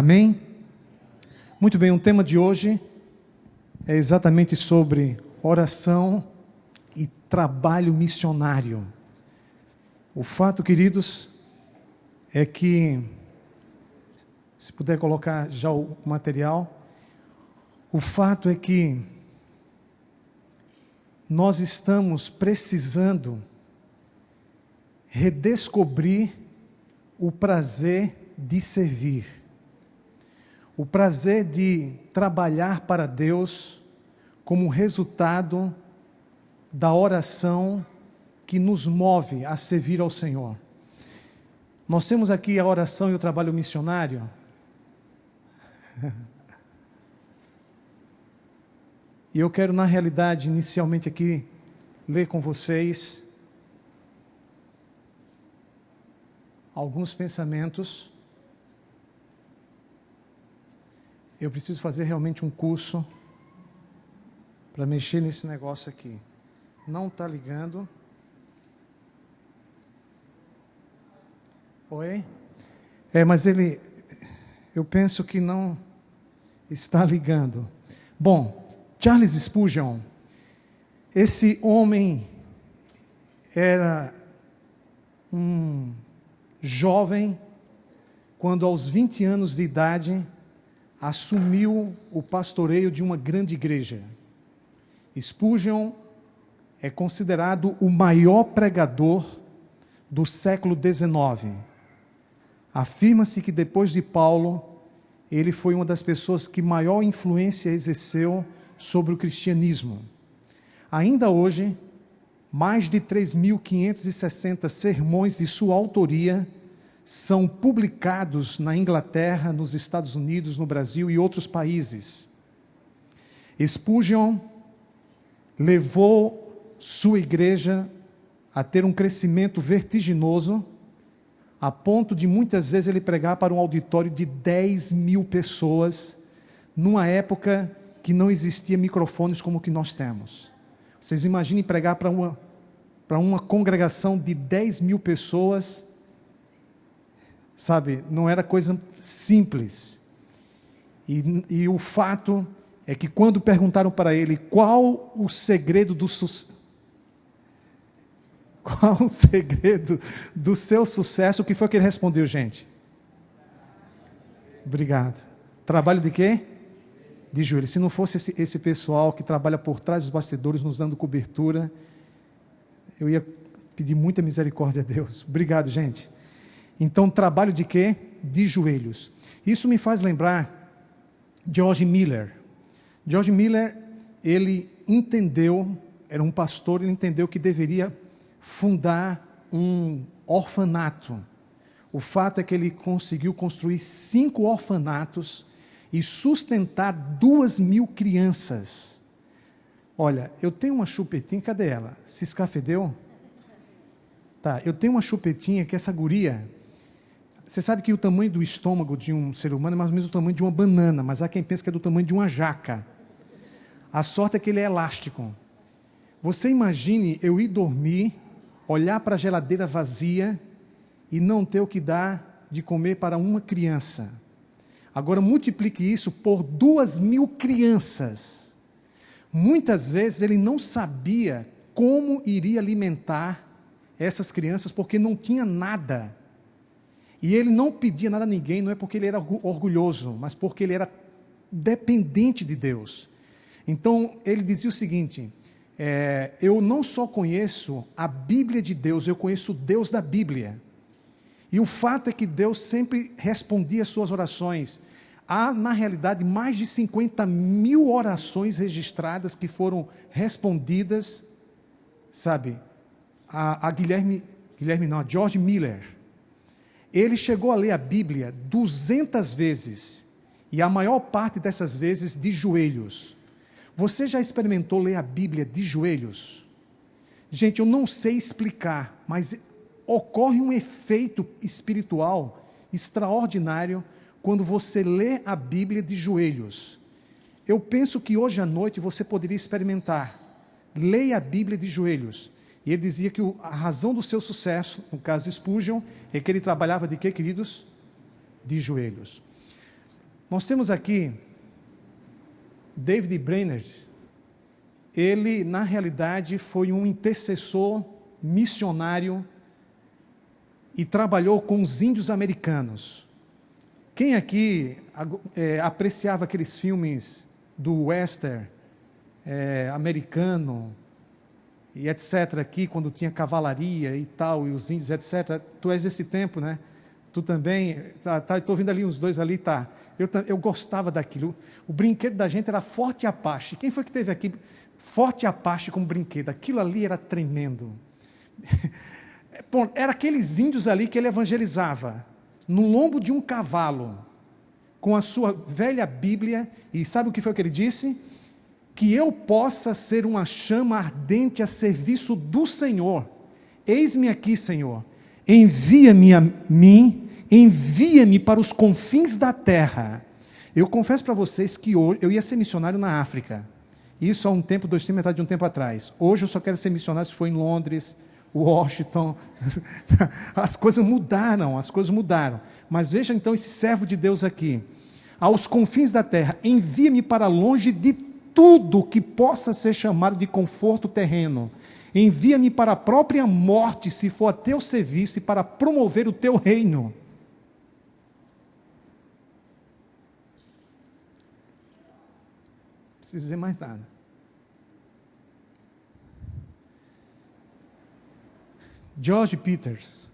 Amém? Muito bem, o tema de hoje é exatamente sobre oração e trabalho missionário. O fato, queridos, é que, se puder colocar já o material, o fato é que nós estamos precisando redescobrir o prazer de servir, o prazer de trabalhar para Deus como resultado da oração que nos move a servir ao Senhor. Nós temos aqui a oração e o trabalho missionário. E eu quero, na realidade, inicialmente aqui, ler com vocês alguns pensamentos. Eu preciso fazer realmente um curso para mexer nesse negócio aqui. Não está ligando. Oi? Mas eu penso que não está ligando. Bom, Charles Spurgeon, esse homem era um jovem, quando aos 20 anos de idade, assumiu o pastoreio de uma grande igreja. Spurgeon é considerado o maior pregador do século XIX. Afirma-se que depois de Paulo, ele foi uma das pessoas que maior influência exerceu sobre o cristianismo. Ainda hoje, mais de 3.560 sermões de sua autoria são publicados na Inglaterra, nos Estados Unidos, no Brasil e outros países. Spurgeon levou sua igreja a ter um crescimento vertiginoso, a ponto de muitas vezes ele pregar para um auditório de 10.000 pessoas, numa época que não existia microfones como o que nós temos. Vocês imaginem pregar para uma congregação de 10.000 pessoas, sabe, não era coisa simples. E o fato é que quando perguntaram para ele qual o segredo do seu sucesso, o que foi que ele respondeu, gente? Obrigado. Trabalho de quê? De joelho. Se não fosse esse pessoal que trabalha por trás dos bastidores, nos dando cobertura, eu ia pedir muita misericórdia a Deus. Obrigado, gente. Então, trabalho de quê? De joelhos. Isso me faz lembrar George Miller. George Miller, ele entendeu, era um pastor, ele entendeu que deveria fundar um orfanato. O fato é que ele conseguiu construir 5 orfanatos e sustentar 2.000 crianças. Olha, eu tenho uma chupetinha, cadê ela? Se escafedeu? Tá, eu tenho uma chupetinha que essa guria... Você sabe que o tamanho do estômago de um ser humano é mais ou menos o tamanho de uma banana, mas há quem pense que é do tamanho de uma jaca. A sorte é que ele é elástico. Você imagine eu ir dormir, olhar para a geladeira vazia e não ter o que dar de comer para uma criança. Agora multiplique isso por 2.000 crianças. Muitas vezes ele não sabia como iria alimentar essas crianças, porque não tinha nada. E ele não pedia nada a ninguém, não é porque ele era orgulhoso, mas porque ele era dependente de Deus. Então, ele dizia o seguinte, eu não só conheço a Bíblia de Deus, eu conheço o Deus da Bíblia. E o fato é que Deus sempre respondia às suas orações. Há, na realidade, mais de 50.000 orações registradas que foram respondidas, sabe, a George Miller. Ele chegou a ler a Bíblia 200 vezes, e a maior parte dessas vezes de joelhos. Você já experimentou ler a Bíblia de joelhos? Gente, eu não sei explicar, mas ocorre um efeito espiritual extraordinário quando você lê a Bíblia de joelhos. Eu penso que hoje à noite você poderia experimentar. Leia a Bíblia de joelhos. E ele dizia que a razão do seu sucesso, no caso de Spurgeon, é que ele trabalhava de quê, queridos? De joelhos. Nós temos aqui David Brainerd. Ele, na realidade, foi um intercessor missionário e trabalhou com os índios americanos. Quem aqui apreciava aqueles filmes do western americano e etc. aqui, quando tinha cavalaria e tal, e os índios, etc. Tu és desse tempo, né? Tu também, estou vendo ali uns dois ali, tá. Eu gostava daquilo. O brinquedo da gente era Forte Apache. Quem foi que teve aqui Forte Apache como brinquedo? Aquilo ali era tremendo. Bom, era aqueles índios ali que ele evangelizava, no lombo de um cavalo, com a sua velha Bíblia, e sabe o que foi que ele disse? Que eu possa ser uma chama ardente a serviço do Senhor. Eis-me aqui, Senhor, envia-me a mim, envia-me para os confins da terra. Eu confesso para vocês que hoje eu ia ser missionário na África, isso há um tempo, metade de um tempo atrás. Hoje eu só quero ser missionário se for em Londres, Washington. As coisas mudaram, mas veja então esse servo de Deus aqui: aos confins da terra, envia-me para longe de tudo que possa ser chamado de conforto terreno, envia-me para a própria morte, se for a teu serviço, e para promover o teu reino. Não preciso dizer mais nada. George Peters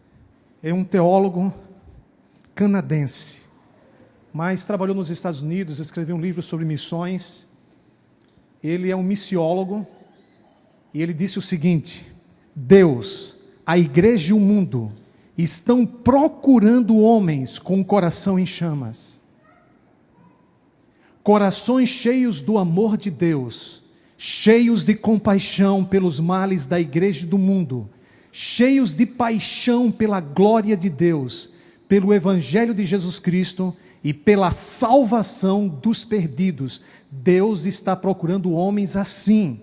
é um teólogo canadense, mas trabalhou nos Estados Unidos, escreveu um livro sobre missões. Ele é um missiólogo, e ele disse o seguinte: Deus, a igreja e o mundo estão procurando homens com o coração em chamas, corações cheios do amor de Deus, cheios de compaixão pelos males da igreja e do mundo, cheios de paixão pela glória de Deus, pelo Evangelho de Jesus Cristo e pela salvação dos perdidos. Deus está procurando homens assim,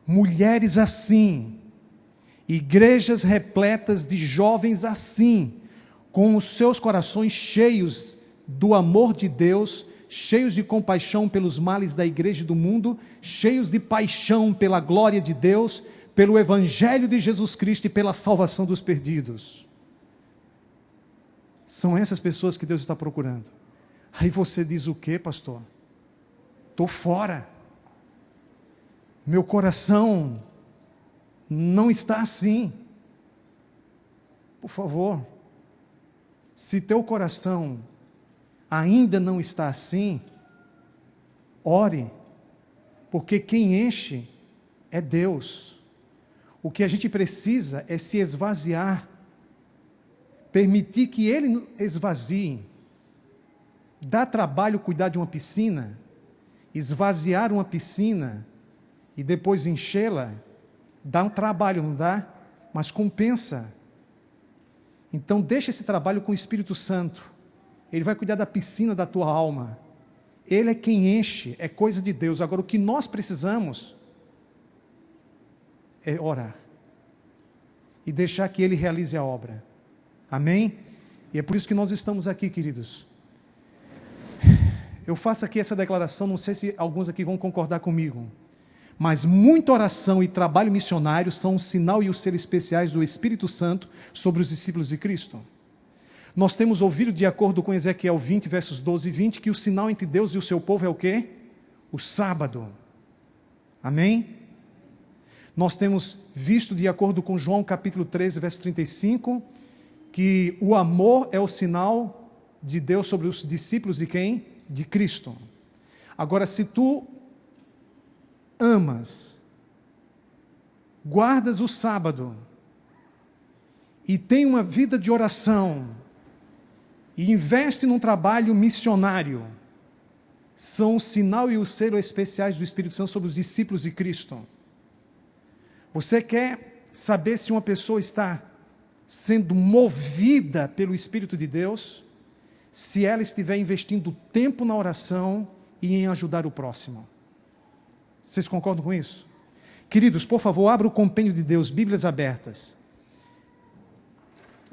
mulheres assim, igrejas repletas de jovens assim, com os seus corações cheios do amor de Deus, cheios de compaixão pelos males da igreja e do mundo, cheios de paixão pela glória de Deus, pelo Evangelho de Jesus Cristo e pela salvação dos perdidos. São essas pessoas que Deus está procurando. Aí você diz: o quê, pastor? Estou fora. Meu coração não está assim. Por favor, se teu coração ainda não está assim, ore, porque quem enche é Deus. O que a gente precisa é se esvaziar, permitir que Ele esvazie. Dá trabalho cuidar de uma piscina, esvaziar uma piscina e depois enchê-la, dá um trabalho, não dá? Mas compensa. Então deixa esse trabalho com o Espírito Santo. Ele vai cuidar da piscina da tua alma. Ele é quem enche, é coisa de Deus. Agora o que nós precisamos é orar e deixar que Ele realize a obra. Amém? E é por isso que nós estamos aqui, queridos. Eu faço aqui essa declaração, não sei se alguns aqui vão concordar comigo, mas muita oração e trabalho missionário são o sinal e o selo especiais do Espírito Santo sobre os discípulos de Cristo. Nós temos ouvido, de acordo com Ezequiel 20, versos 12 e 20, que o sinal entre Deus e o seu povo é o quê? O sábado. Amém? Nós temos visto, de acordo com João capítulo 13, verso 35, que o amor é o sinal de Deus sobre os discípulos de quem? De Cristo. Agora, se tu amas, guardas o sábado e tem uma vida de oração e investe num trabalho missionário, são o sinal e o selo especiais do Espírito Santo sobre os discípulos de Cristo. Você quer saber se uma pessoa está sendo movida pelo Espírito de Deus? Se ela estiver investindo tempo na oração e em ajudar o próximo. Vocês concordam com isso? Queridos, por favor, abra o compêndio de Deus, Bíblias abertas.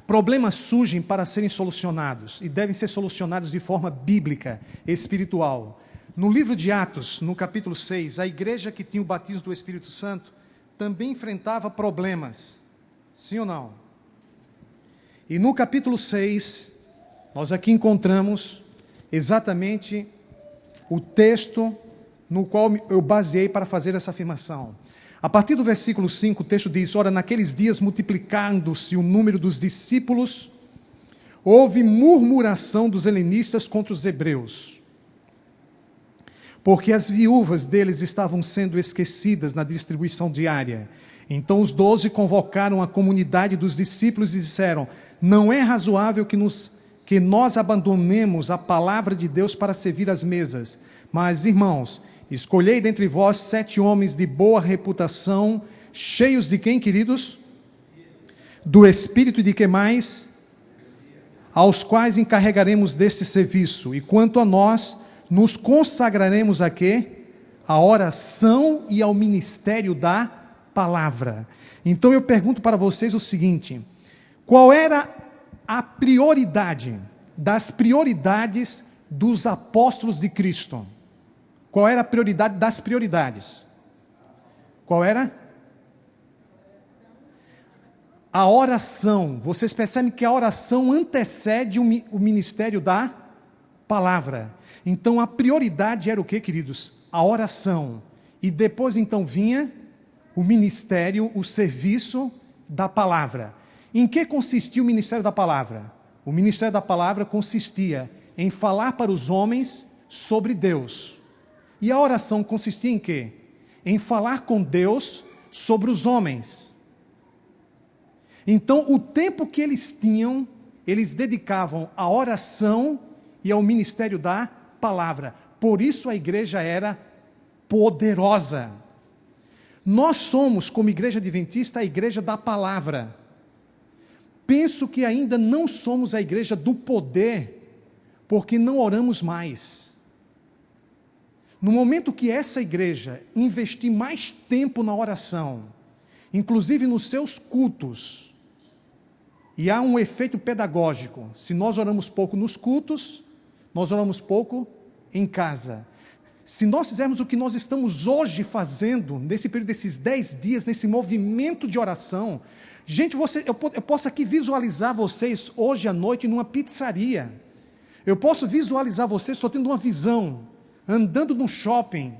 Problemas surgem para serem solucionados e devem ser solucionados de forma bíblica, espiritual. No livro de Atos, no capítulo 6, a igreja que tinha o batismo do Espírito Santo também enfrentava problemas. Sim ou não? E no capítulo 6, nós aqui encontramos exatamente o texto no qual eu baseei para fazer essa afirmação. A partir do versículo 5, o texto diz: ora, naqueles dias, multiplicando-se o número dos discípulos, houve murmuração dos helenistas contra os hebreus, porque as viúvas deles estavam sendo esquecidas na distribuição diária. Então os 12 convocaram a comunidade dos discípulos e disseram: não é razoável que nós abandonemos a palavra de Deus para servir às mesas. Mas, irmãos, escolhei dentre vós 7 homens de boa reputação, cheios de quem, queridos? Do Espírito e de que mais? Aos quais encarregaremos deste serviço. E quanto a nós, nos consagraremos a quê? A oração e ao ministério da palavra. Então eu pergunto para vocês o seguinte: qual era a prioridade das prioridades dos apóstolos de Cristo? Qual era a prioridade das prioridades? Qual era? A oração. Vocês percebem que a oração antecede o ministério da palavra. Então a prioridade era o que, queridos? A oração. E depois então vinha o ministério, o serviço da palavra. Em que consistia o ministério da palavra? O ministério da palavra consistia em falar para os homens sobre Deus. E a oração consistia em quê? Em falar com Deus sobre os homens. Então, o tempo que eles tinham, eles dedicavam à oração e ao ministério da palavra. Por isso a igreja era poderosa. Nós somos, como igreja adventista, a igreja da palavra. Penso que ainda não somos a igreja do poder, porque não oramos mais. No momento que essa igreja investir mais tempo na oração, inclusive nos seus cultos, e há um efeito pedagógico: se nós oramos pouco nos cultos, nós oramos pouco em casa. Se nós fizermos o que nós estamos hoje fazendo, nesse período desses 10 dias, nesse movimento de oração, gente, eu posso aqui visualizar vocês hoje à noite numa pizzaria. Eu posso visualizar vocês, estou tendo uma visão, andando no shopping.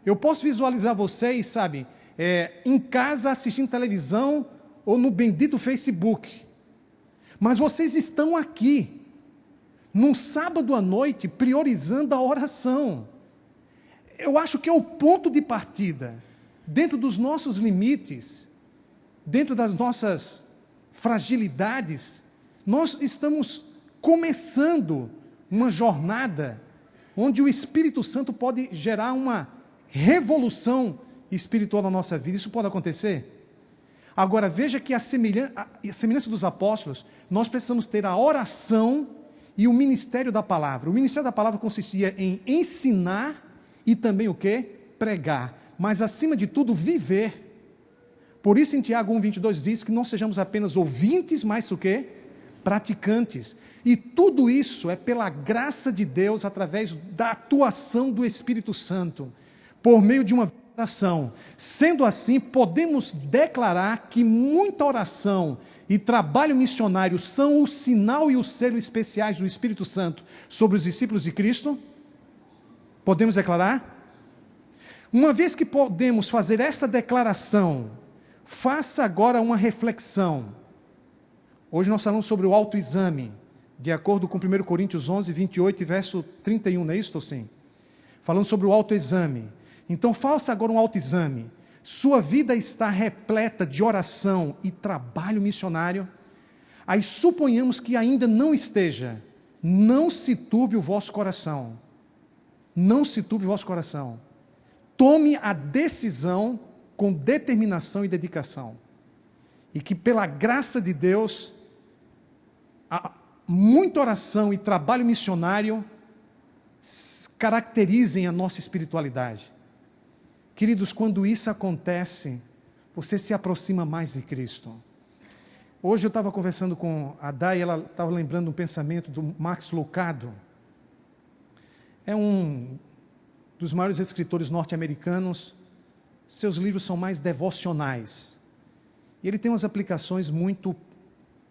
Eu posso visualizar vocês, sabe, em casa assistindo televisão ou no bendito Facebook. Mas vocês estão aqui, num sábado à noite, priorizando a oração. Eu acho que é o ponto de partida, dentro dos nossos limites, dentro das nossas fragilidades. Nós estamos começando uma jornada onde o Espírito Santo pode gerar uma revolução espiritual na nossa vida. Isso pode acontecer? Agora, veja que a semelhança dos apóstolos, nós precisamos ter a oração e o ministério da palavra. O ministério da palavra consistia em ensinar e também o quê? Pregar. Mas, acima de tudo, viver. Por isso, em Tiago 1,22 diz que não sejamos apenas ouvintes, mas o quê? Praticantes. E tudo isso é pela graça de Deus, através da atuação do Espírito Santo, por meio de uma oração. Sendo assim, podemos declarar que muita oração e trabalho missionário são o sinal e o selo especiais do Espírito Santo sobre os discípulos de Cristo? Podemos declarar? Uma vez que podemos fazer esta declaração, faça agora uma reflexão. Hoje nós falamos sobre o autoexame, de acordo com 1 Coríntios 11, 28 e verso 31, não é isso, sim? Falando sobre o autoexame. Então faça agora um autoexame. Sua vida está repleta de oração e trabalho missionário? Aí suponhamos que ainda não esteja. Não se turbe o vosso coração. Não se turbe o vosso coração. Tome a decisão com determinação e dedicação. E que pela graça de Deus, muita oração e trabalho missionário caracterizem a nossa espiritualidade. Queridos, quando isso acontece, você se aproxima mais de Cristo. Hoje eu estava conversando com a Day, ela estava lembrando um pensamento do Max Lucado. É um dos maiores escritores norte-americanos. Seus livros são mais devocionais. E ele tem umas aplicações muito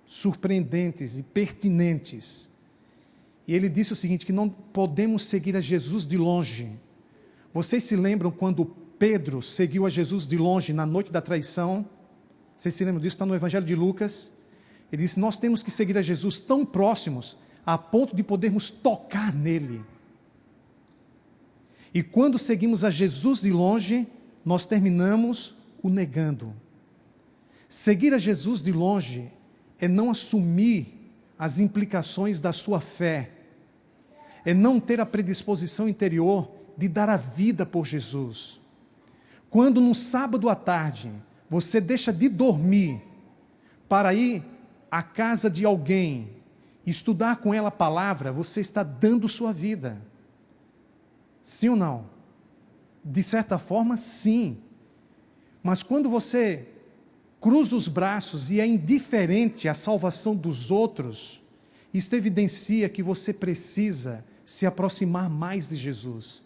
surpreendentes e pertinentes. E ele disse o seguinte, que não podemos seguir a Jesus de longe. Vocês se lembram quando Pedro seguiu a Jesus de longe na noite da traição? Vocês se lembram disso? Está no Evangelho de Lucas. Ele disse, nós temos que seguir a Jesus tão próximos, a ponto de podermos tocar nele. E quando seguimos a Jesus de longe, nós terminamos o negando. Seguir a Jesus de longe é não assumir as implicações da sua fé, é não ter a predisposição interior de dar a vida por Jesus. Quando no sábado à tarde, você deixa de dormir para ir à casa de alguém, estudar com ela a palavra, você está dando sua vida. Sim ou não? De certa forma, sim. Mas quando você cruza os braços e é indiferente à salvação dos outros, isto evidencia que você precisa se aproximar mais de Jesus.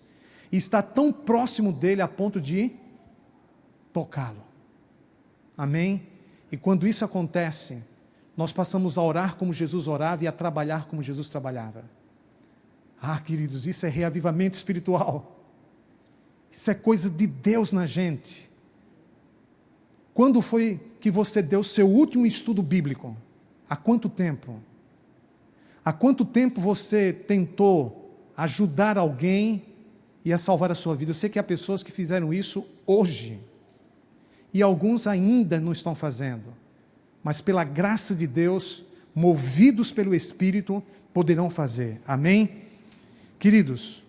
E está tão próximo dele a ponto de tocá-lo. Amém? E quando isso acontece, nós passamos a orar como Jesus orava e a trabalhar como Jesus trabalhava. Ah, queridos, isso é reavivamento espiritual. Isso é coisa de Deus na gente. Quando foi que você deu seu último estudo bíblico? Há quanto tempo? Há quanto tempo você tentou ajudar alguém e a salvar a sua vida? Eu sei que há pessoas que fizeram isso hoje. E alguns ainda não estão fazendo. Mas pela graça de Deus, movidos pelo Espírito, poderão fazer. Amém? Queridos,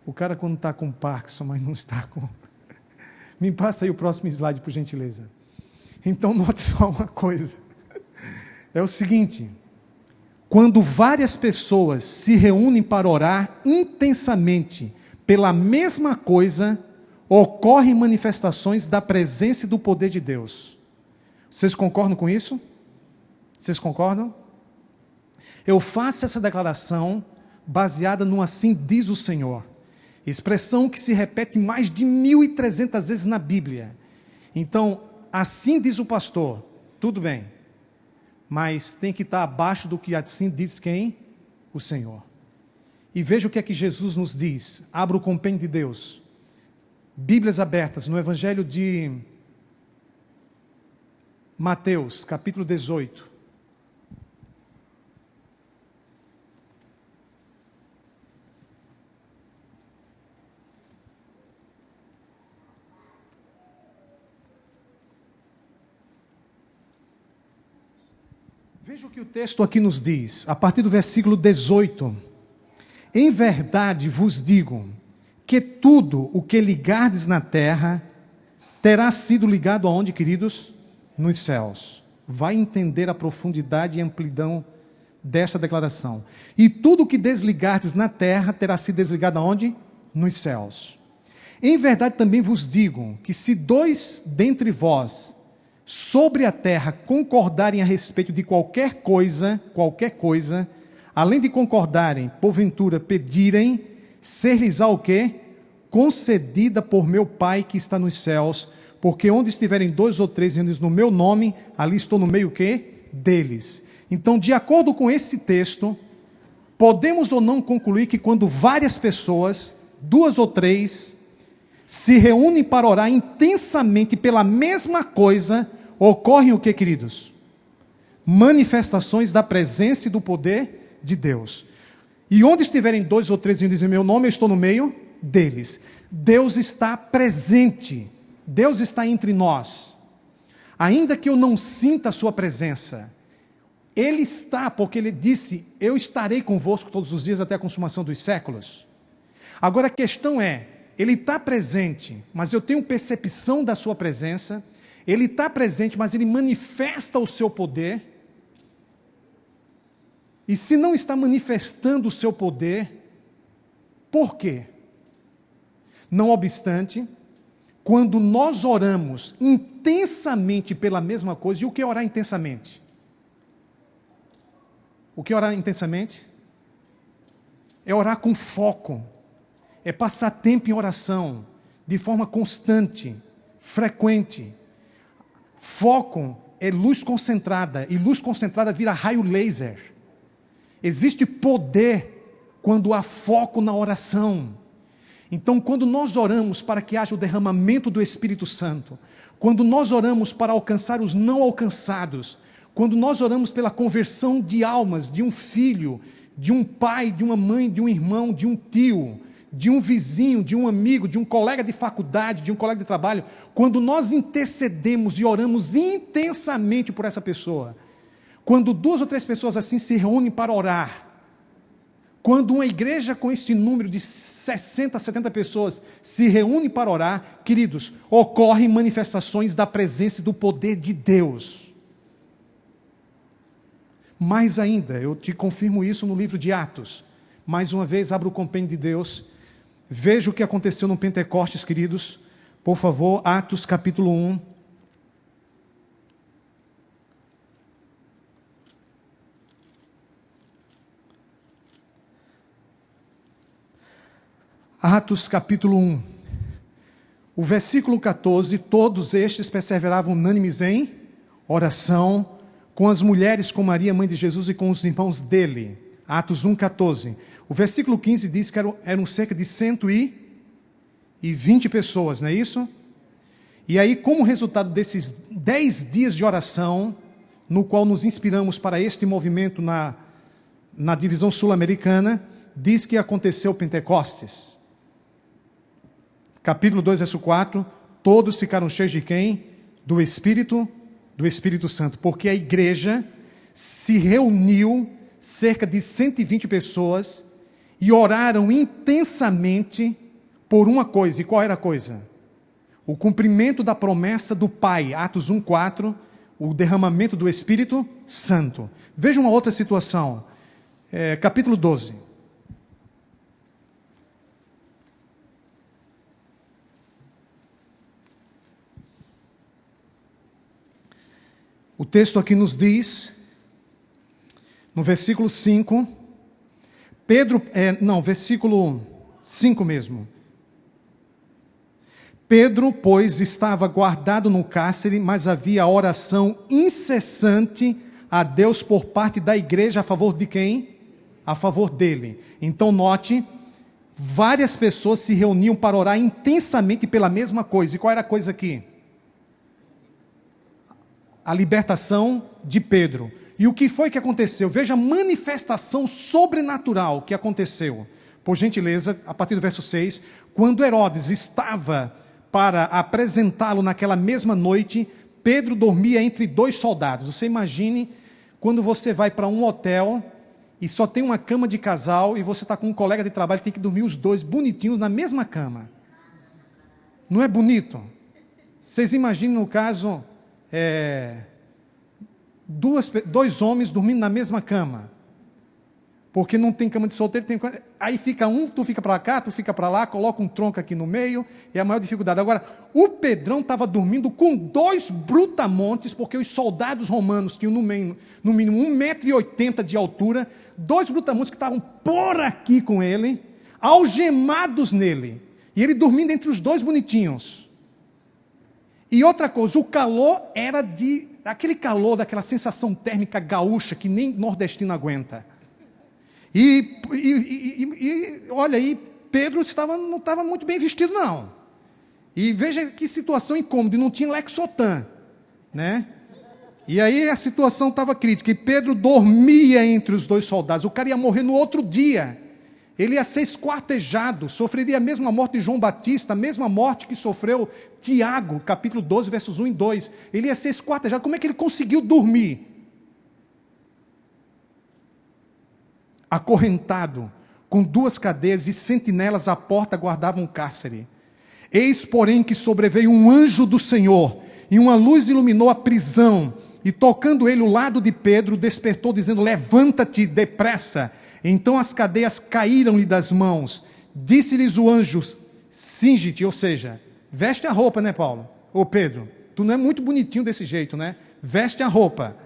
o cara quando está com Parkinson, mas não está com... Me passa aí o próximo slide, por gentileza. Então, note só uma coisa. É o seguinte, quando várias pessoas se reúnem para orar intensamente pela mesma coisa, ocorrem manifestações da presença e do poder de Deus. Vocês concordam com isso? Vocês concordam? Eu faço essa declaração baseada no assim diz o Senhor. Expressão que se repete mais de 1.300 vezes na Bíblia. Então, assim diz o pastor, tudo bem. Mas tem que estar abaixo do que assim diz quem? O Senhor. E veja o que é que Jesus nos diz. Abra o compêndio de Deus. Bíblias abertas no Evangelho de Mateus, capítulo 18. Veja o que o texto aqui nos diz, a partir do versículo 18. Em verdade vos digo, que tudo o que ligardes na terra, terá sido ligado aonde, queridos? Nos céus. Vai entender a profundidade e amplidão desta declaração. E tudo o que desligardes na terra, terá sido desligado aonde? Nos céus. Em verdade também vos digo, que se dois dentre vós, sobre a terra, concordarem a respeito de qualquer coisa, além de concordarem, porventura pedirem, ser-lhes-á o quê? Concedida por meu Pai que está nos céus, porque onde estiverem 2 ou 3 reunidos no meu nome, ali estou no meio o quê? Deles. Então, de acordo com esse texto, podemos ou não concluir que quando várias pessoas, 2 ou 3, se reúnem para orar intensamente pela mesma coisa, ocorrem o que, queridos? Manifestações da presença e do poder de Deus. E onde estiverem 2 ou 3 reunidos em meu nome, eu estou no meio deles. Deus está presente. Deus está entre nós. Ainda que eu não sinta a sua presença, Ele está, porque Ele disse, eu estarei convosco todos os dias até a consumação dos séculos. Agora a questão é, Ele está presente, mas eu tenho percepção da sua presença. Ele está presente, mas Ele manifesta o seu poder. E se não está manifestando o seu poder, por quê? Não obstante, quando nós oramos intensamente pela mesma coisa. E o que é orar intensamente? O que é orar intensamente? É orar com foco, é passar tempo em oração, de forma constante, frequente. Foco é luz concentrada, e luz concentrada vira raio laser. Existe poder quando há foco na oração. Então, quando nós oramos para que haja o derramamento do Espírito Santo, quando nós oramos para alcançar os não alcançados, quando nós oramos pela conversão de almas, de um filho, de um pai, de uma mãe, de um irmão, de um tio, de um vizinho, de um amigo, de um colega de faculdade, de um colega de trabalho, quando nós intercedemos e oramos intensamente por essa pessoa, quando 2 ou 3 pessoas assim se reúnem para orar, quando uma igreja com este número de 60, 70 pessoas se reúne para orar, queridos, ocorrem manifestações da presença e do poder de Deus. Mais ainda, eu te confirmo isso no livro de Atos. Mais uma vez, abra o compêndio de Deus. Veja o que aconteceu no Pentecostes, queridos. Por favor, Atos capítulo 1. Atos capítulo 1. O versículo 14. Todos estes perseveravam unânimes em oração, com as mulheres, com Maria, mãe de Jesus, e com os irmãos dele. Atos 1,14. O versículo 15 diz que eram cerca de 120 pessoas, não é isso? E aí, como resultado desses 10 dias de oração, no qual nos inspiramos para este movimento na divisão sul-americana, diz que aconteceu o Pentecostes. Capítulo 2, verso 4, todos ficaram cheios de quem? Do Espírito Santo, porque a igreja se reuniu, cerca de 120 pessoas, e oraram intensamente por uma coisa. E qual era a coisa? O cumprimento da promessa do Pai, Atos 1,4, o derramamento do Espírito Santo. Veja uma outra situação, capítulo 12. O texto aqui nos diz, no versículo 5, versículo 5 mesmo. Pedro, pois, estava guardado no cárcere, mas havia oração incessante a Deus por parte da igreja a favor de quem? A favor dele. Então note, várias pessoas se reuniam para orar intensamente pela mesma coisa. E qual era a coisa aqui? A libertação de Pedro. E o que foi que aconteceu? Veja a manifestação sobrenatural que aconteceu. Por gentileza, a partir do verso 6, quando Herodes estava para apresentá-lo naquela mesma noite, Pedro dormia entre 2 soldados. Você imagine quando você vai para um hotel e só tem uma cama de casal e você está com um colega de trabalho que tem que dormir os 2 bonitinhos na mesma cama. Não é bonito? Vocês imaginem no caso... 2 homens dormindo na mesma cama, porque não tem cama de solteiro, aí fica tu fica para cá, tu fica para lá, coloca um tronco aqui no meio, é a maior dificuldade. Agora, o Pedrão estava dormindo com 2 brutamontes, porque os soldados romanos tinham no mínimo 1,80 m de altura, 2 brutamontes que estavam por aqui com ele, algemados nele, e ele dormindo entre os 2 bonitinhos. E outra coisa, o calor era aquele calor, daquela sensação térmica gaúcha que nem nordestino aguenta. E olha aí, Pedro não estava muito bem vestido, não. E veja que situação incômoda, e não tinha Lexotan, né? E aí a situação estava crítica, e Pedro dormia entre os 2 soldados. O cara ia morrer no outro dia. Ele ia ser esquartejado, sofreria a mesma morte de João Batista, a mesma morte que sofreu Tiago, capítulo 12, versos 1 e 2. Ele ia ser esquartejado. Como é que ele conseguiu dormir? Acorrentado, com 2 cadeias e sentinelas à porta guardavam o cárcere. Eis, porém, que sobreveio um anjo do Senhor, e uma luz iluminou a prisão, e tocando ele o lado de Pedro, despertou, dizendo: levanta-te depressa. Então as cadeias caíram-lhe das mãos. Disse-lhes o anjo: cinge-te, ou seja, Veste a roupa, né, Paulo? Ô Pedro, tu não é muito bonitinho desse jeito, né? Veste a roupa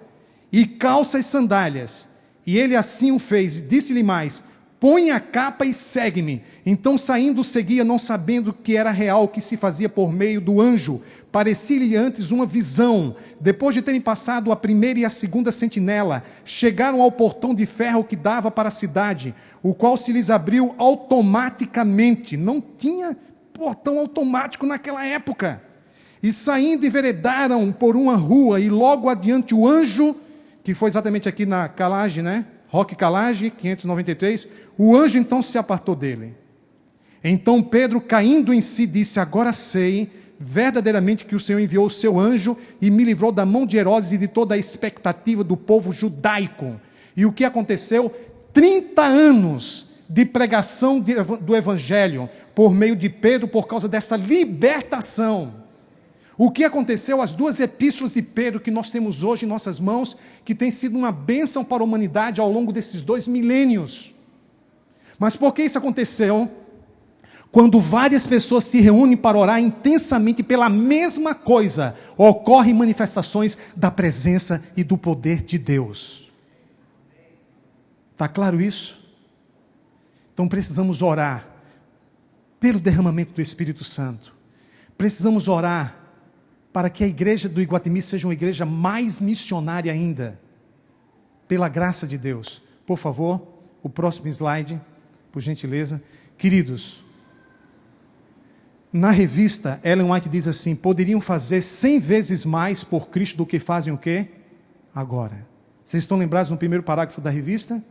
e calça as sandálias. E ele assim o fez, disse-lhe mais: põe a capa e segue-me. Então saindo seguia, não sabendo que era real o que se fazia por meio do anjo. Parecia-lhe antes uma visão. Depois de terem passado a primeira e a segunda sentinela, chegaram ao portão de ferro que dava para a cidade, o qual se lhes abriu automaticamente. Não tinha portão automático naquela época. E saindo enveredaram por uma rua, e logo adiante o anjo, que foi exatamente aqui na Calage, né? Roque Calage, 593, o anjo então se apartou dele. Então Pedro, caindo em si, disse: agora sei verdadeiramente que o Senhor enviou o seu anjo e me livrou da mão de Herodes e de toda a expectativa do povo judaico. E o que aconteceu? 30 anos de pregação do evangelho por meio de Pedro, por causa dessa libertação. O que aconteceu? As duas epístolas de Pedro que nós temos hoje em nossas mãos, que tem sido uma bênção para a humanidade ao longo desses 2 milênios. Mas por que isso aconteceu? Quando várias pessoas se reúnem para orar intensamente pela mesma coisa, ocorrem manifestações da presença e do poder de Deus. Está claro isso? Então precisamos orar pelo derramamento do Espírito Santo. Precisamos orar para que a igreja do Iguatemi seja uma igreja mais missionária ainda, pela graça de Deus. Por favor, o próximo slide, por gentileza. Queridos, na revista, Ellen White diz assim: poderiam fazer 100 vezes mais por Cristo do que fazem o quê? Agora. Vocês estão lembrados no primeiro parágrafo da revista?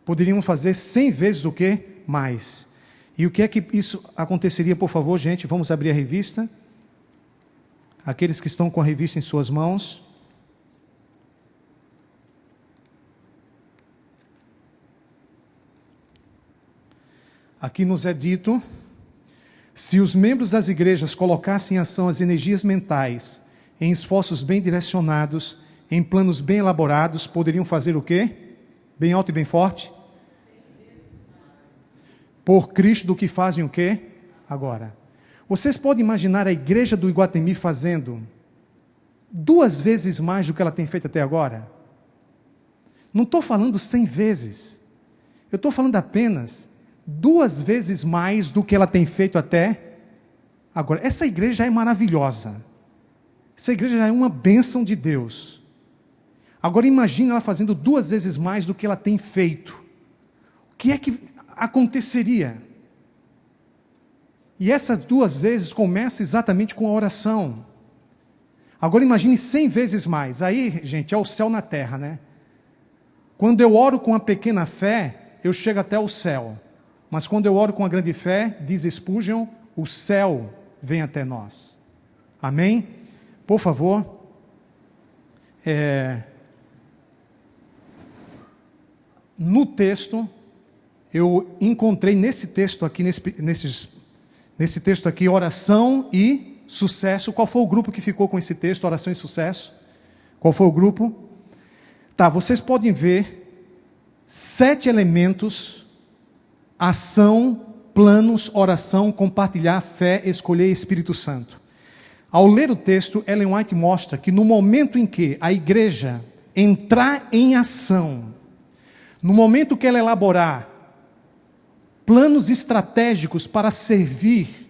Poderiam fazer 100 vezes o quê? Mais. E o que é que isso aconteceria, por favor, gente? Vamos abrir a revista. Aqueles que estão com a revista em suas mãos. Aqui nos é dito: se os membros das igrejas colocassem em ação as energias mentais, em esforços bem direcionados, em planos bem elaborados, poderiam fazer o quê? Bem alto e bem forte? Por Cristo do que fazem o quê? Agora. Vocês podem imaginar a igreja do Iguatemi fazendo 2 vezes mais do que ela tem feito até agora? Não estou falando 100 vezes. Eu estou falando apenas 2 vezes mais do que ela tem feito até agora. Essa igreja já é maravilhosa. Essa igreja já é uma bênção de Deus. Agora imagine ela fazendo 2 vezes mais do que ela tem feito. O que é que aconteceria? E essas 2 vezes começa exatamente com a oração. Agora imagine 100 vezes mais. Aí, gente, é o céu na terra, né? Quando eu oro com a pequena fé, eu chego até o céu. Mas quando eu oro com a grande fé, diz Spurgeon, o céu vem até nós. Amém? Por favor. No texto, eu encontrei nesse texto aqui, nesse texto aqui, oração e sucesso. Qual foi o grupo que ficou com esse texto, oração e sucesso? Qual foi o grupo? Tá, vocês podem ver 7 elementos: ação, planos, oração, compartilhar, fé, escolher Espírito Santo. Ao ler o texto, Ellen White mostra que no momento em que a igreja entrar em ação, no momento que ela elaborar planos estratégicos para servir,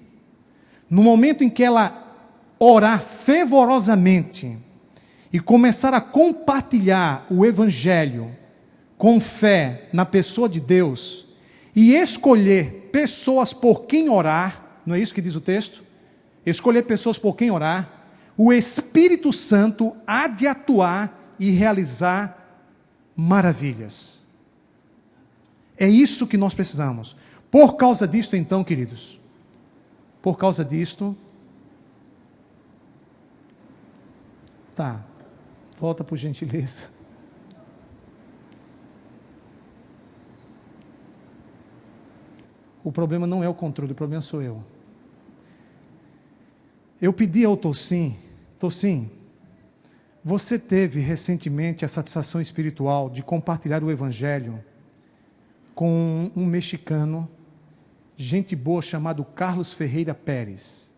no momento em que ela orar fervorosamente e começar a compartilhar o Evangelho com fé na pessoa de Deus e escolher pessoas por quem orar, não é isso que diz o texto? Escolher pessoas por quem orar, o Espírito Santo há de atuar e realizar maravilhas. É isso que nós precisamos. Por causa disto, então, queridos, por causa disto, tá, volta por gentileza. O problema não é o controle, o problema sou eu. Eu pedi ao Tossim, você teve recentemente a satisfação espiritual de compartilhar o Evangelho com um mexicano, gente boa, chamado Carlos Ferreira Pérez.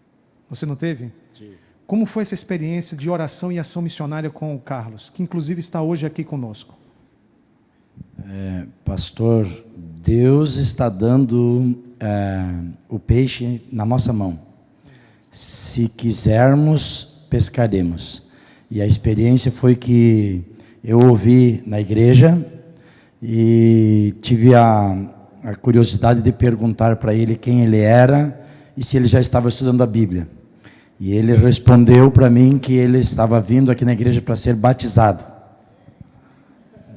Você não teve? Sim. Como foi essa experiência de oração e ação missionária com o Carlos, que inclusive está hoje aqui conosco? Pastor, Deus está dando o peixe na nossa mão. Se quisermos, pescaremos. E a experiência foi que eu ouvi na igreja e tive a curiosidade de perguntar para ele quem ele era e se ele já estava estudando a Bíblia. E ele respondeu para mim que ele estava vindo aqui na igreja para ser batizado.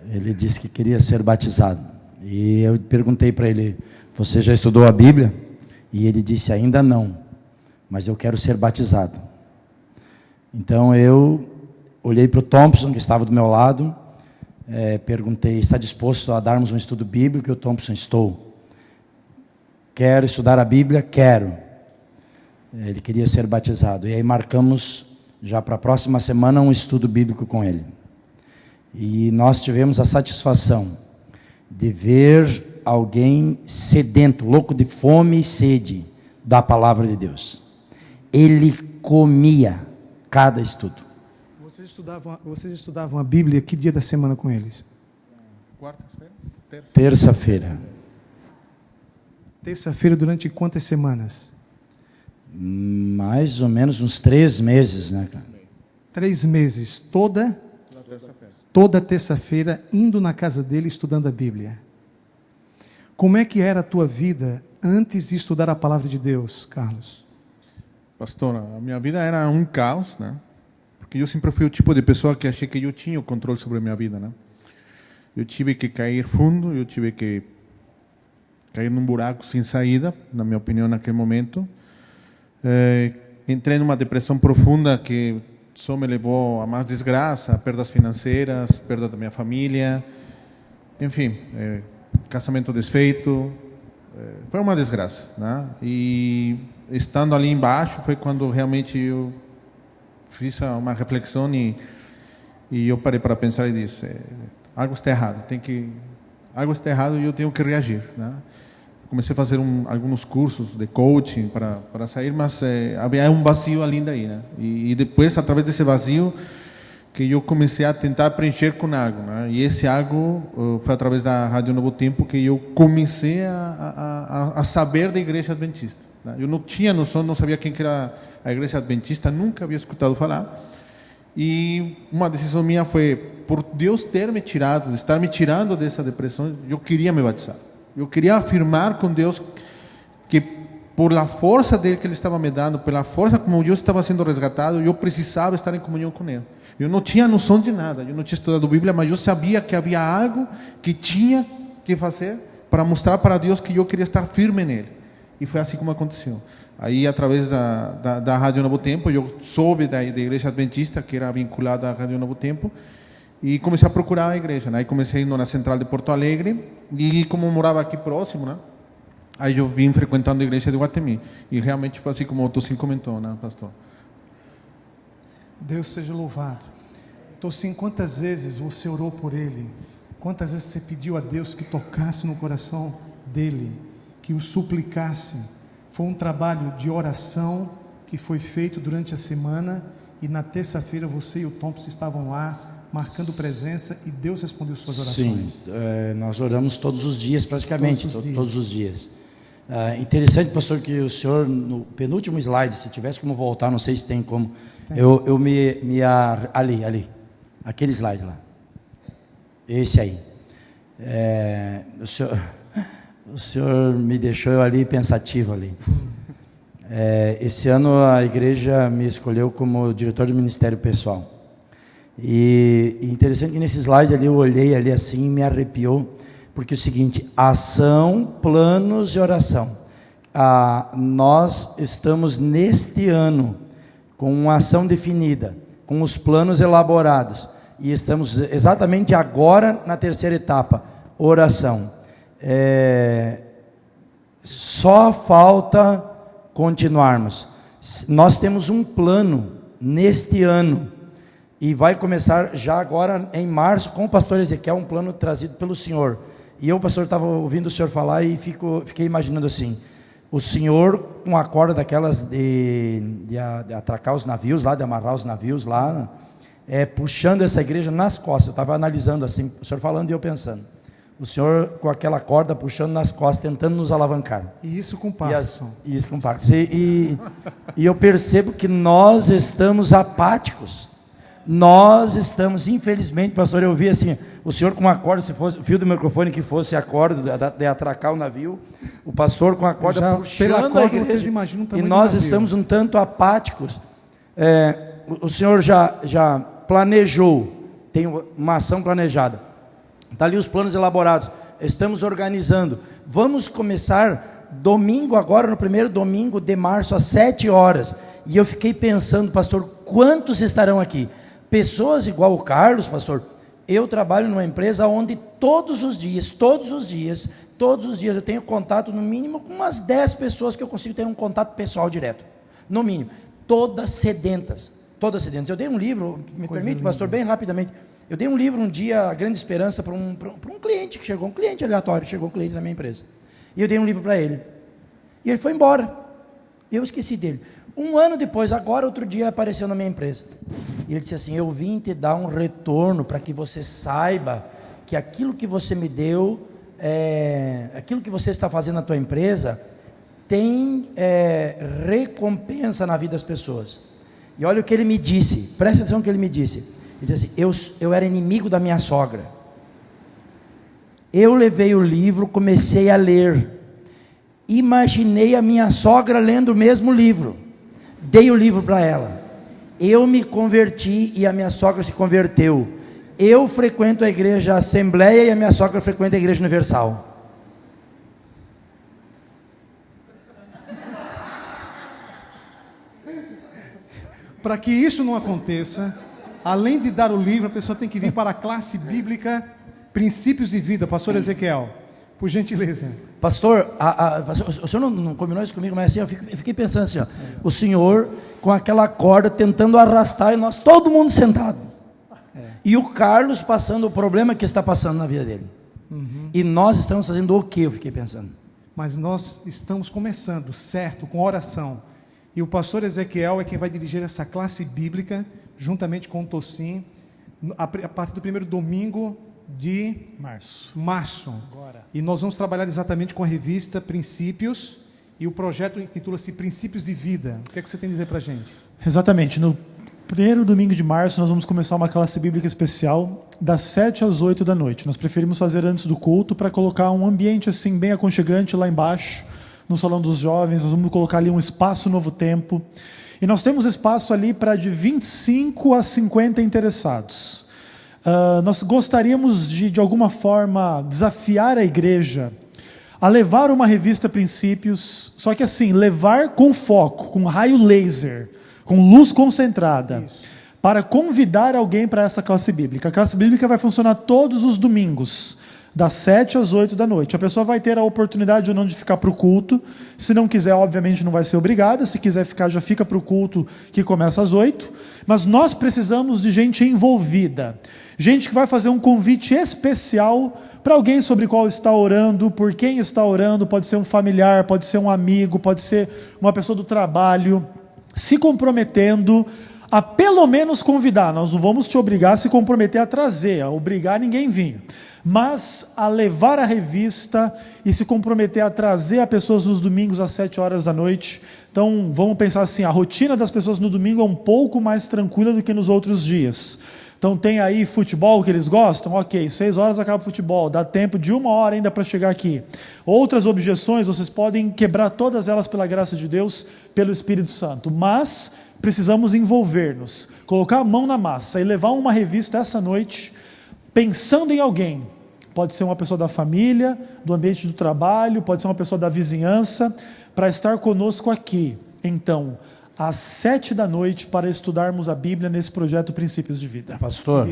Ele disse que queria ser batizado. E eu perguntei para ele: você já estudou a Bíblia? E ele disse: ainda não, mas eu quero ser batizado. Então eu olhei para o Thompson, que estava do meu lado, perguntei: está disposto a darmos um estudo bíblico? E o Thompson: estou. Quero estudar a Bíblia? Quero. Ele queria ser batizado. E aí marcamos já para a próxima semana um estudo bíblico com ele. E nós tivemos a satisfação de ver alguém sedento, louco de fome e sede da palavra de Deus. Ele comia cada estudo. Vocês estudavam a Bíblia que dia da semana com eles? Quarta-feira? Terça-feira. Terça-feira durante quantas semanas? Mais ou menos uns 3 meses, né, cara? 3 meses, toda terça-feira, indo na casa dele, estudando a Bíblia. Como é que era a tua vida antes de estudar a palavra de Deus, Carlos? Pastor, a minha vida era um caos, né? Porque eu sempre fui o tipo de pessoa que achei que eu tinha o controle sobre a minha vida, né? Eu tive que cair fundo, eu tive que cair num buraco sem saída, na minha opinião, naquele momento. Entrei numa depressão profunda que só me levou a mais desgraça, perdas financeiras, perda da minha família, enfim, casamento desfeito, foi uma desgraça, né? E estando ali embaixo foi quando realmente eu fiz uma reflexão e eu parei para pensar e disse: algo está errado, algo está errado e eu tenho que reagir, né? Comecei a fazer alguns cursos de coaching para sair, mas havia um vazio ali daí, né? E depois, através desse vazio, que eu comecei a tentar preencher com algo, né? E esse algo foi através da Rádio Novo Tempo que eu comecei a saber da Igreja Adventista, né? Eu não tinha noção, não sabia quem que era a Igreja Adventista, nunca havia escutado falar. E uma decisão minha foi, por Deus estar me tirando dessa depressão, eu queria me batizar. Eu queria afirmar com Deus que, por a força dele que ele estava me dando, pela força como eu estava sendo resgatado, eu precisava estar em comunhão com ele. Eu não tinha noção de nada, eu não tinha estudado a Bíblia, mas eu sabia que havia algo que tinha que fazer para mostrar para Deus que eu queria estar firme nele. E foi assim como aconteceu. Aí, através da Rádio Novo Tempo, eu soube da Igreja Adventista, que era vinculada à Rádio Novo Tempo, e comecei a procurar a igreja, né? Aí comecei indo na central de Porto Alegre, e como eu morava aqui próximo, né? Aí eu vim frequentando a igreja de Guatemi. E realmente foi assim como o Tocinho comentou, né, pastor? Deus seja louvado. Tocinho, quantas vezes você orou por ele? Quantas vezes você pediu a Deus que tocasse no coração dele, que o suplicasse? Foi um trabalho de oração que foi feito durante a semana, e na terça-feira você e o Thompson estavam lá, marcando presença, e Deus respondeu suas orações. Sim, nós oramos todos os dias, praticamente, todos os dias. Interessante, pastor, que o senhor, no penúltimo slide, se tivesse como voltar, não sei se tem como, ali, aquele slide lá, esse aí, o senhor me deixou ali pensativo ali. Esse ano a igreja me escolheu como diretor do Ministério Pessoal. E interessante que nesse slide ali eu olhei ali assim e me arrepiou, porque é o seguinte: ação, planos e oração. Nós estamos neste ano com uma ação definida, com os planos elaborados, e estamos exatamente agora na terceira etapa, oração. Só falta continuarmos. Nós temos um plano neste ano, e vai começar já agora em março com o pastor Ezequiel, um plano trazido pelo senhor. E eu, pastor, estava ouvindo o senhor falar e fiquei imaginando assim: o senhor com a corda daquelas de atracar os navios lá, de amarrar os navios lá, puxando essa igreja nas costas. Eu estava analisando assim, o senhor falando e eu pensando. O senhor com aquela corda puxando nas costas, tentando nos alavancar. E isso com Parkinson. Isso com Parkinson. E eu percebo que nós estamos apáticos. Nós estamos, infelizmente, pastor, eu vi assim, o senhor com uma corda, se fosse o fio do microfone que fosse a corda de atracar o navio, o pastor com a corda puxando pela corda, a igreja, vocês imaginam o tamanho e nós do navio. estamos um tanto apáticos. O senhor já planejou, tem uma ação planejada, está ali os planos elaborados, estamos organizando, vamos começar domingo agora, no primeiro domingo de março, às 7 horas, e eu fiquei pensando, pastor, quantos estarão aqui? Pessoas igual o Carlos, pastor. Eu trabalho numa empresa onde todos os dias eu tenho contato no mínimo com umas 10 pessoas que eu consigo ter um contato pessoal direto, no mínimo, todas sedentas. Eu dei um livro, me permite, pastor, bem rapidamente, eu dei um livro um dia, A Grande Esperança, para um cliente, que chegou um cliente aleatório, chegou um cliente na minha empresa, e eu dei um livro para ele, e ele foi embora, eu esqueci dele. Um ano depois, agora, outro dia, ele apareceu na minha empresa. E ele disse assim, eu vim te dar um retorno para que você saiba que aquilo que você me deu, aquilo que você está fazendo na tua empresa, tem recompensa na vida das pessoas. E olha o que ele me disse, presta atenção no que ele me disse. Ele disse assim, eu era inimigo da minha sogra. Eu levei o livro, comecei a ler. Imaginei a minha sogra lendo o mesmo livro. Dei o livro para ela, eu me converti e a minha sogra se converteu, eu frequento a igreja Assembleia e a minha sogra frequenta a igreja Universal. Para que isso não aconteça, além de dar o livro, a pessoa tem que vir para a classe bíblica Princípios de Vida. Pastor Ezequiel, por gentileza. Pastor, o senhor não combinou isso comigo, mas assim, eu fiquei pensando assim, ó, o senhor com aquela corda tentando arrastar e nós, todo mundo sentado. E o Carlos passando o problema que está passando na vida dele. E nós estamos fazendo o que? Eu fiquei pensando. Mas nós estamos começando, certo, com oração. E o pastor Ezequiel é quem vai dirigir essa classe bíblica, juntamente com o Tocim, a partir do primeiro domingo de março. Agora. E nós vamos trabalhar exatamente com a revista Princípios, e o projeto intitula-se Princípios de Vida. O que é que você tem a dizer para a gente? Exatamente, no primeiro domingo de março nós vamos começar uma classe bíblica especial das 7 às 8 da noite. Nós preferimos fazer antes do culto para colocar um ambiente assim bem aconchegante lá embaixo, no Salão dos Jovens. Nós vamos colocar ali um espaço Novo Tempo, e nós temos espaço ali para de 25 a 50 interessados. Nós gostaríamos de alguma forma desafiar a igreja a levar uma revista Princípios, só que assim, levar com foco, com raio laser, com luz concentrada. Isso. Para convidar alguém para essa classe bíblica. A classe bíblica vai funcionar todos os domingos, das 7 às 8 da noite. A pessoa vai ter a oportunidade ou não de ficar para o culto. Se não quiser, obviamente não vai ser obrigada. Se quiser ficar, já fica para o culto, que começa às 8. Mas nós precisamos de gente envolvida. Gente que vai fazer um convite especial para alguém sobre qual está orando, por quem está orando. Pode ser um familiar, pode ser um amigo, pode ser uma pessoa do trabalho. Se comprometendo a pelo menos convidar. Nós não vamos te obrigar a se comprometer a trazer, a obrigar ninguém a vir, mas a levar a revista e se comprometer a trazer a pessoas nos domingos às 7 horas da noite. Então vamos pensar assim, a rotina das pessoas no domingo é um pouco mais tranquila do que nos outros dias. Então tem aí futebol que eles gostam, ok, 6 horas acaba o futebol, dá tempo de 1 hora ainda para chegar aqui. Outras objeções, vocês podem quebrar todas elas pela graça de Deus, pelo Espírito Santo, mas precisamos envolver-nos, colocar a mão na massa e levar uma revista essa noite, pensando em alguém. Pode ser uma pessoa da família, do ambiente do trabalho, pode ser uma pessoa da vizinhança, para estar conosco aqui. Então, às 7 da noite, para estudarmos a Bíblia nesse projeto Princípios de Vida. Pastor,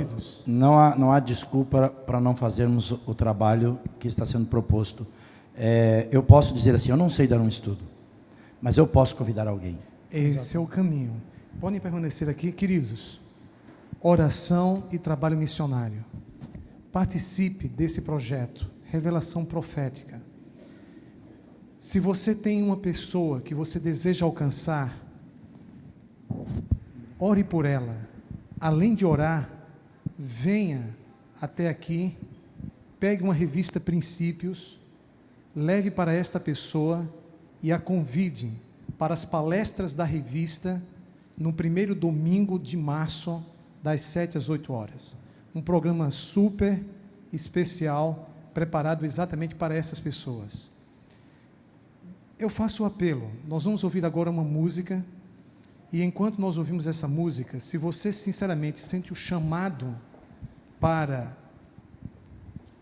não há desculpa para não fazermos o trabalho que está sendo proposto. Eu posso dizer assim, eu não sei dar um estudo, mas eu posso convidar alguém. Esse é o caminho. Podem permanecer aqui, queridos. Oração e trabalho missionário. Participe desse projeto, Revelação Profética. Se você tem uma pessoa que você deseja alcançar, ore por ela. Além de orar, venha até aqui, pegue uma revista Princípios, leve para esta pessoa e a convide para as palestras da revista no primeiro domingo de março, das 7 às 8 horas. Um programa super especial, preparado exatamente para essas pessoas. Eu faço o apelo. Nós vamos ouvir agora uma música, e enquanto nós ouvimos essa música, se você sinceramente sente o chamado para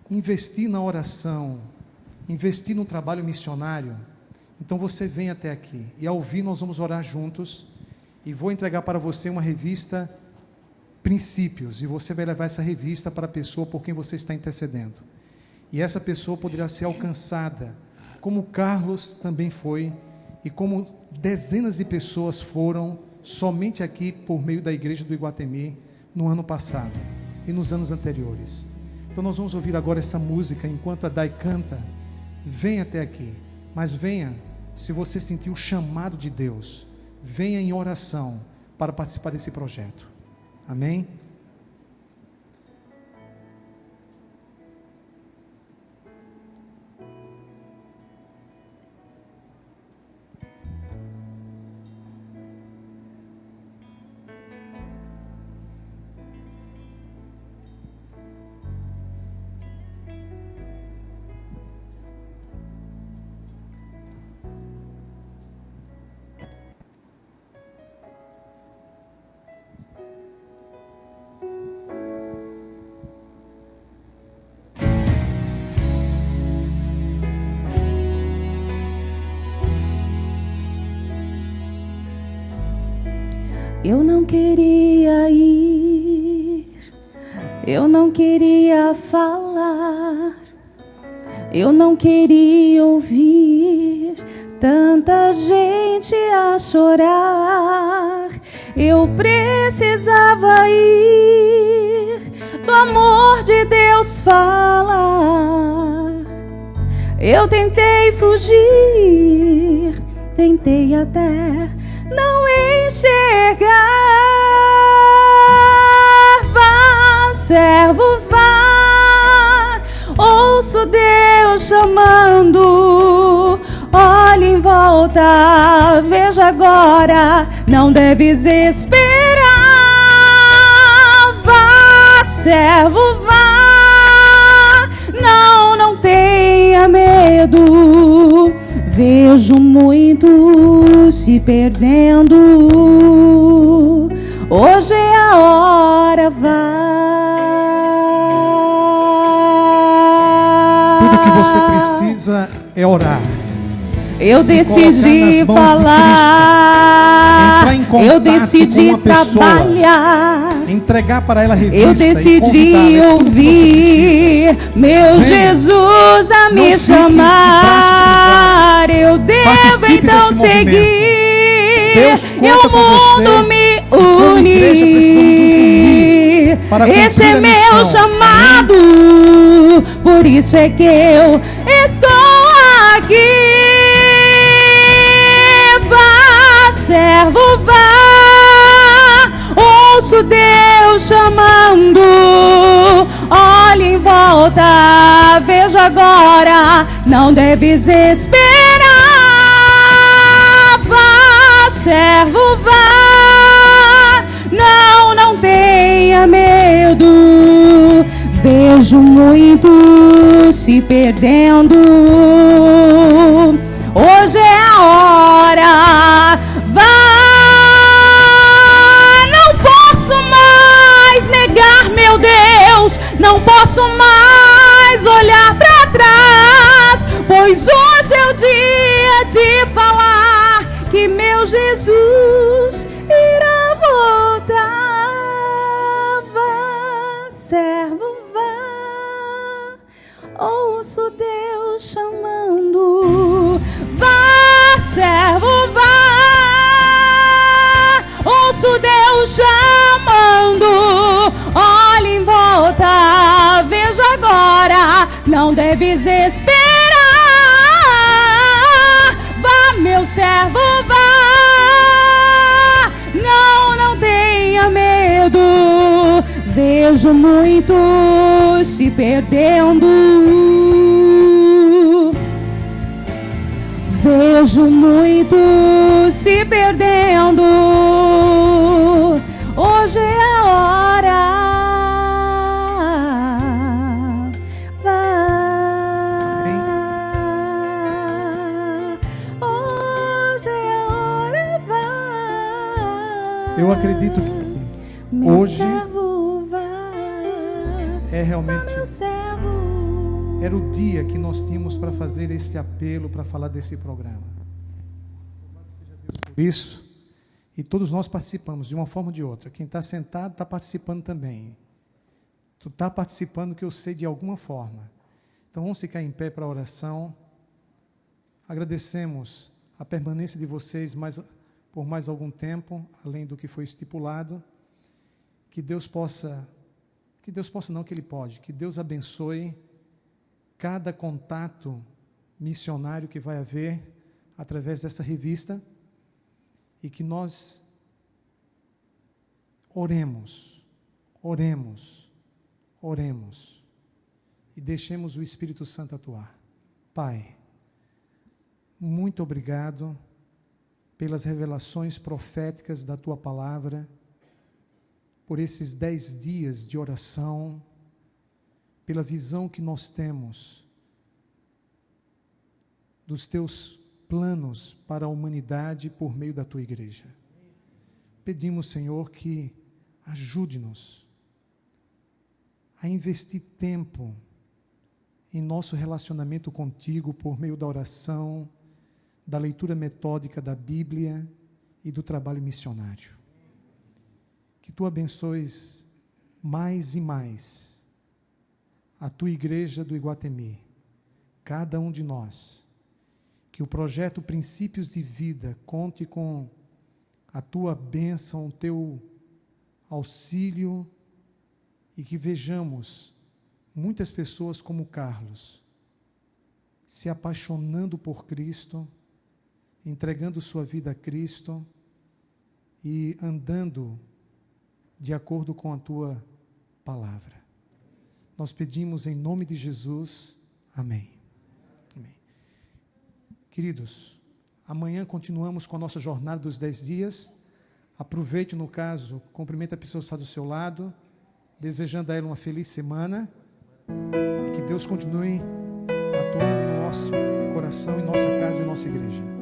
investir na oração, investir no trabalho missionário, então você vem até aqui, e ao ouvir nós vamos orar juntos, e vou entregar para você uma revista Princípios, e você vai levar essa revista para a pessoa por quem você está intercedendo, e essa pessoa poderá ser alcançada, como Carlos também foi, e como dezenas de pessoas foram, somente aqui por meio da igreja do Iguatemi, no ano passado, e nos anos anteriores. Então nós vamos ouvir agora essa música, enquanto a Dai canta. Venha até aqui, mas venha, se você sentir o chamado de Deus, venha em oração, para participar desse projeto. Amém? Eu não queria ir, eu não queria falar, eu não queria ouvir tanta gente a chorar. Eu precisava ir do amor de Deus falar. Eu tentei fugir, tentei até não enxergar. Vá, servo, vá, ouço Deus chamando. Olhe em volta, veja agora, não deves esperar. Vá, servo, vá, não tenha medo. Vejo muitos se perdendo. Hoje é a hora, vá. Tudo que você precisa é orar. Eu Se decidi falar. De Cristo, eu decidi trabalhar. Entregar para ela a revista. Eu decidi ouvir meu Jesus a me chamar. Eu devo então seguir. Deus conta e o mundo me unir. Esse é meu chamado. Por isso é que eu estou aqui. Vá, servo, vá, ouço Deus chamando. Olhe em volta, veja agora, não deves esperar. Vá, servo, vá, não tenha medo. Vejo muitos se perdendo. Hoje é a hora, vá. Não posso mais negar, meu Deus. Não posso mais olhar para trás, pois hoje é o dia de falar que meu Jesus irá voltar. Vá, servo, vá, ouço Deus chamando. Vá, servo, vá, ouço Deus chamando. Olhe em volta, veja agora, não deves esperar. servo vá. Não tenha medo. Vejo muitos se perdendo. Vejo muitos se perdendo. Hoje é a hora. Hoje é a hora. Eu acredito que Meu hoje servo vai. é realmente Meu servo. era o dia que nós tínhamos para fazer este apelo, para falar desse programa. Louvado seja Deus por isso. E todos nós participamos de uma forma ou de outra. Quem está sentado está participando também. Tu está participando, que eu sei, de alguma forma. Então vamos ficar em pé para a oração. Agradecemos a permanência de vocês por mais algum tempo, além do que foi estipulado. Que Deus possa não, que Ele pode, que Deus abençoe cada contato missionário que vai haver através dessa revista, e que nós oremos e deixemos o Espírito Santo atuar. Pai, muito obrigado pelas revelações proféticas da Tua Palavra, por esses 10 dias de oração, pela visão que nós temos dos Teus planos para a humanidade por meio da Tua igreja. Pedimos, Senhor, que ajude-nos a investir tempo em nosso relacionamento contigo por meio da oração, da leitura metódica da Bíblia e do trabalho missionário. Que Tu abençoes mais e mais a Tua igreja do Iguatemi, cada um de nós. Que o projeto Princípios de Vida conte com a Tua bênção, o Teu auxílio, e que vejamos muitas pessoas como Carlos, se apaixonando por Cristo, entregando sua vida a Cristo e andando de acordo com a Tua palavra. Nós pedimos em nome de Jesus. Amém. Amém. Queridos, amanhã continuamos com a nossa jornada dos 10 dias. Aproveite, no caso, cumprimente a pessoa que está do seu lado, desejando a ela uma feliz semana, e que Deus continue atuando no nosso coração, em nossa casa e nossa igreja.